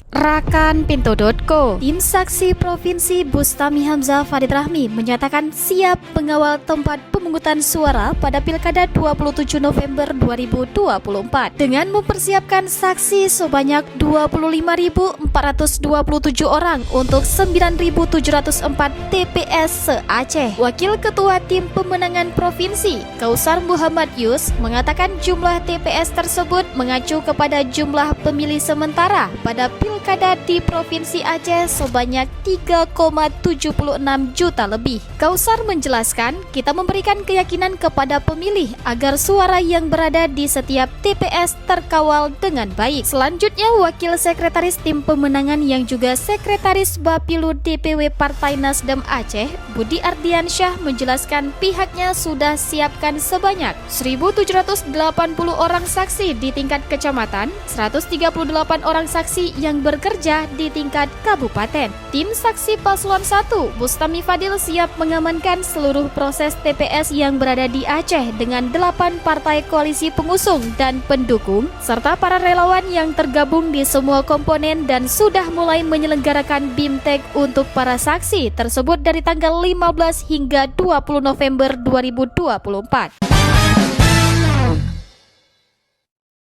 Rakanpinto.co. Tim saksi Provinsi Bustami Hamzah Farid Rahmi menyatakan siap mengawal tempat pemungutan suara pada Pilkada 27 November 2024 dengan mempersiapkan saksi sebanyak 25.427 orang untuk 9.704 TPS se-Aceh. Wakil Ketua Tim Pemenangan Provinsi, Kausar Muhammad Yus, mengatakan jumlah TPS tersebut mengacu kepada jumlah pemilih sementara pada Pilkada di Provinsi Aceh sebanyak 3,76 juta lebih. Kausar menjelaskan, kita memberikan keyakinan kepada pemilih agar suara yang berada di setiap TPS terkawal dengan baik. Selanjutnya, Wakil Sekretaris Tim Pemenangan yang juga Sekretaris Bapilu DPW Partai Nasdem Aceh, Budi Ardiansyah, menjelaskan pihaknya sudah siapkan sebanyak 1.780 orang saksi di tingkat kecamatan, 138 orang saksi yang bekerja di tingkat kabupaten. Tim saksi Paslon 1, Bustami Fadil, siap mengamankan seluruh proses TPS yang berada di Aceh dengan 8 partai koalisi pengusung dan pendukung, serta para relawan yang tergabung di semua komponen dan sudah mulai menyelenggarakan BIMTEK untuk para saksi tersebut dari tanggal 15 hingga 20 November 2024.